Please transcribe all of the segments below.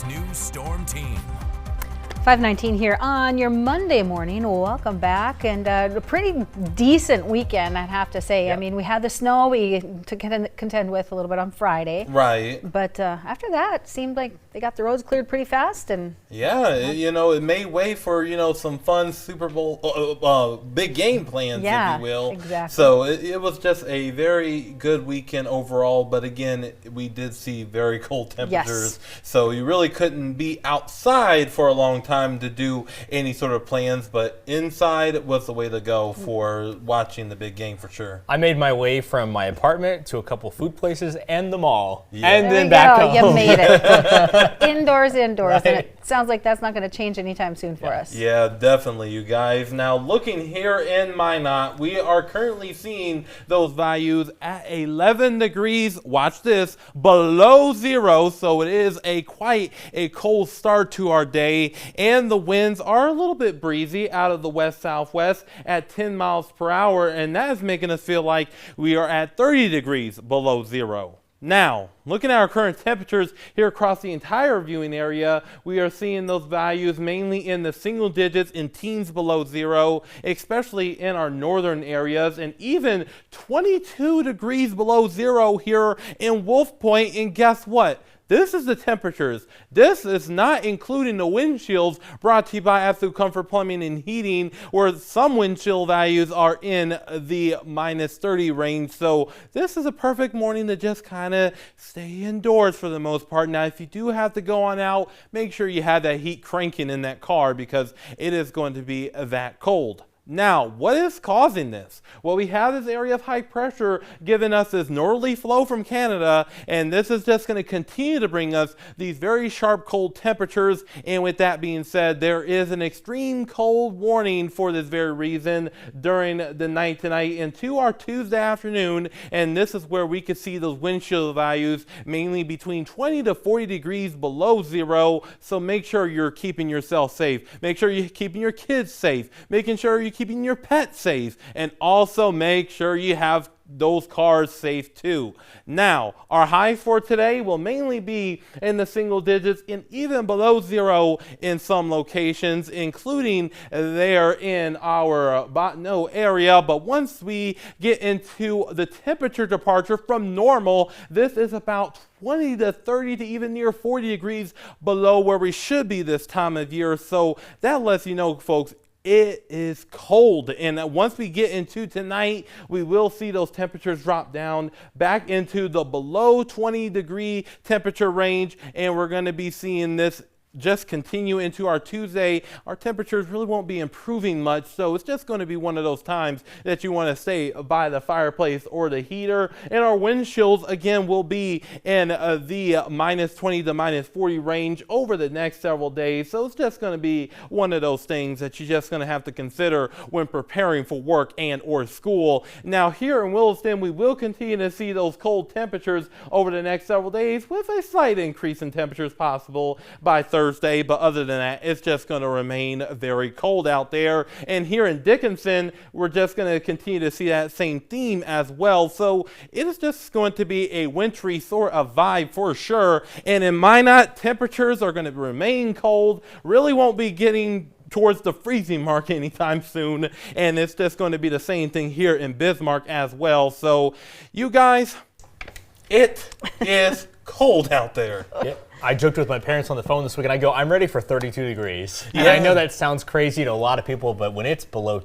News Storm Team. 5:19 here on your Monday morning. Welcome back, and a pretty decent weekend, I'd have to say. Yep. I mean, we had the snow to contend with a little bit on Friday. Right. But after that, it seemed like they got the roads cleared pretty fast. And yeah, it made way for, some fun Super Bowl, big game plans, if you will. Exactly. So it was just a very good weekend overall. But again, we did see very cold temperatures. Yes. So you really couldn't be outside for a long time to do any sort of plans, but inside was the way to go for watching the big game for sure. I made my way from my apartment to a couple food places and the mall, Yeah. and there then you back go. home. You made it. Indoors, Right. and it sounds like that's not going to change anytime soon for us. Yeah, definitely, you guys. Now, looking here in Minot, we are currently seeing those values at 11 degrees, watch this, below zero, so it is quite a cold start to our day, and the winds are a little bit breezy out of the west-southwest at 10 miles per hour, and that is making us feel like we are at 30 degrees below zero. Now, looking at our current temperatures here across the entire viewing area, we are seeing those values mainly in the single digits in teens below zero, especially in our northern areas, and even 22 degrees below zero here in Wolf Point. And guess what? This is the temperatures. This is not including the wind chills brought to you by Absolute Comfort Plumbing and Heating, where some wind chill values are in the minus 30 range. So this is a perfect morning to just kind of stay indoors for the most part. Now, if you do have to go on out, make sure you have that heat cranking in that car because it is going to be that cold. Now, what is causing this? Well, we have this area of high pressure giving us this northerly flow from Canada, and this is just going to continue to bring us these very sharp cold temperatures. And with that being said, there is an extreme cold warning for this very reason during the night tonight into our Tuesday afternoon, and this is where we could see those wind chill values mainly between 20 to 40 degrees below zero. So make sure you're keeping yourself safe. Make sure you're keeping your kids safe. Making sure you're keeping your pet safe, and also make sure you have those cars safe too. Now, our high for today will mainly be in the single digits and even below zero in some locations, including there in our Bottineau area. But once we get into the temperature departure from normal, this is about 20 to 30 to even near 40 degrees below where we should be this time of year. So that lets you know, folks, it is cold, and once we get into tonight, we will see those temperatures drop down back into the below 20 degree temperature range, and we're going to be seeing this just continue into our Tuesday. Our temperatures really won't be improving much, so it's just going to be one of those times that you want to stay by the fireplace or the heater. And our wind chills again will be in the minus 20 to minus 40 range over the next several days, so it's just going to be one of those things that you're just going to have to consider when preparing for work and or school. Now, here in Williston, we will continue to see those cold temperatures over the next several days with a slight increase in temperatures possible by Thursday, but other than that, it's just going to remain very cold out there. And here in Dickinson, we're just going to continue to see that same theme as well. So it is just going to be a wintry sort of vibe for sure. And in Minot, temperatures are going to remain cold, really won't be getting towards the freezing mark anytime soon. And it's just going to be the same thing here in Bismarck as well. So you guys, it is cold out there. Yeah. I joked with my parents on the phone this week, and I go, I'm ready for 32 degrees. Yeah. And I know that sounds crazy to a lot of people, but when it's below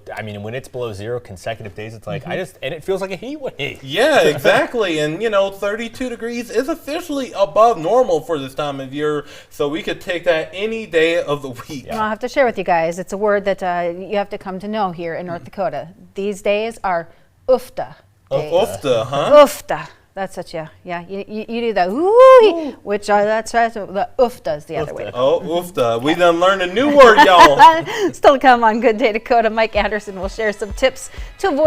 zero consecutive days, it's like, and it feels like a heat wave. Yeah, exactly. And, 32 degrees is officially above normal for this time of year, so we could take that any day of the week. I'll have to share with you guys. It's a word that you have to come to know here in North Dakota. These days are UFTA days. UFTA, huh? UFTA. That's such a, you do the ooh, which that's right, the UFTA's the other way. Oh, UFTA. We done learned a new word, y'all. Still to come on Good Day Dakota. Mike Anderson will share some tips to avoid